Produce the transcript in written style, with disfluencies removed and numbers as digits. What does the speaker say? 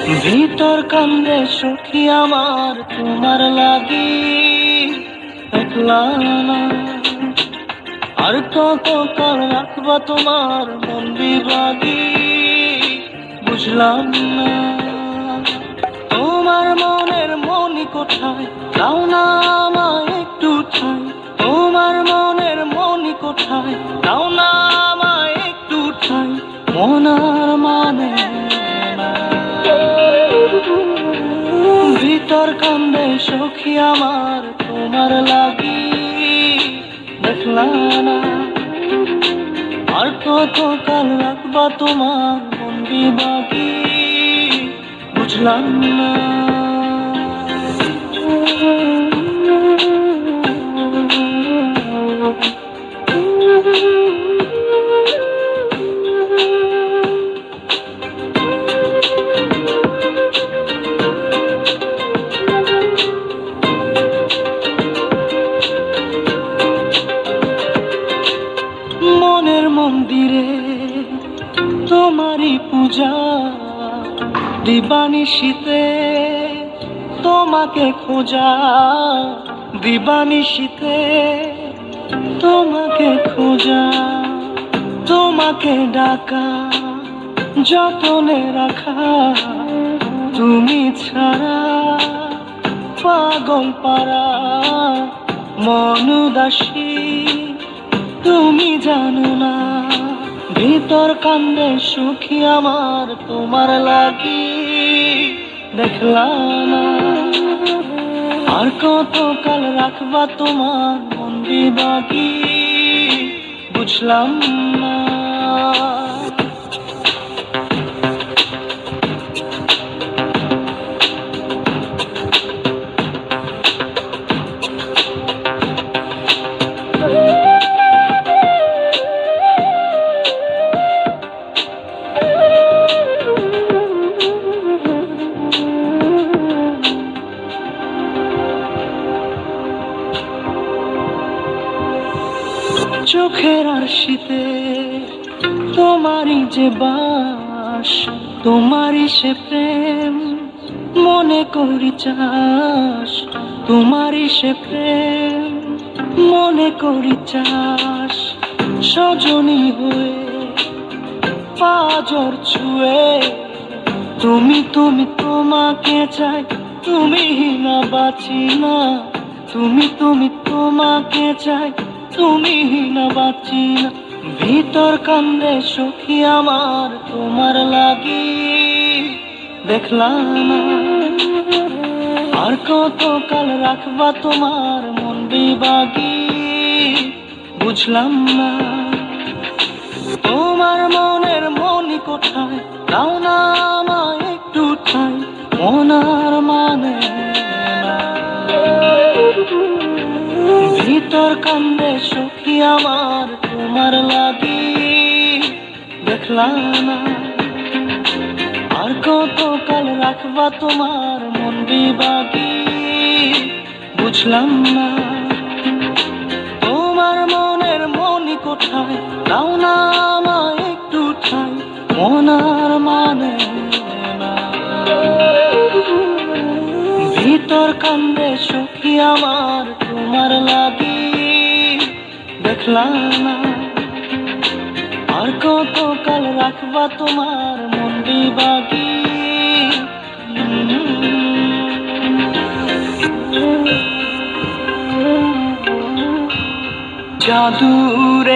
ভিতর কান্দে সখী আমার তোমার লাগি, একলা না। আর কত কাল রাখবা তোমার মন বিভাগী, বুঝলাম না। তোমার মনের মনি কোথায়, দাও না আমায় একটু ঠাই। তোমার মনের মনি কোথায়, দাও না আমায় একটু ঠাই। মনার মানে না। ভিতর কান্দে সখী আমার তোমার লাগি, দেখলা না। আর কত কাল রাখবা তোমার মন বিভাগী, বুঝলাম না। মনের মন্দিরে তোমারই পূজা, দিবানিশীতে তোমাকে খোঁজা। দিবানিশীতে তোমাকে খোঁজা, তোমাকে ডাকা, যতনে রাখা। তুমি ছাড়া পাগল পারা মন উদাসী, তুমি জানো না। ভিতর কান্দে সুখী আমার তোমার লাগি, দেখলা না। আর কত কাল রাখবা তোমার মন বিভাগী, বুঝলাম না। চোখের আরশিতে তোমারই যে বাস, তোমারই সে প্রেম মনে করি চাস। তোমারই সে প্রেম মনে করি চাস। সজনী হয়ে পাজর ছুঁয়ে, তুমি তুমি তোমাকে চাই। তুমি না বাঁচি না, তুমি তুমি তোমাকে চাই। তুমি না বাঁচি না। ভিতর কান্দে সখী আমার তোমার লাগি, দেখলা না। আর কত কাল রাখবা তোমার মন বিভাগী, বুঝলাম না। তোমার মনের মনি কোথায়, দাও না আমায় একটু ঠাই। মনার মানে না। ভিতর কান্দে সখী আমার তোমার লাগি, দেখলা না। আর কত কাল রাখবা তোমার মন বিভাগী, বুঝলাম না। তোমার মনের মনি কোথায়, দাও না আমায় একটু ঠাই। মনার মানে না। ভিতর কান্দে সখী আমার তোমার লাগি, দেখলা না। আর কত কাল রাখবা তোমার মন বিভাগী। জাদু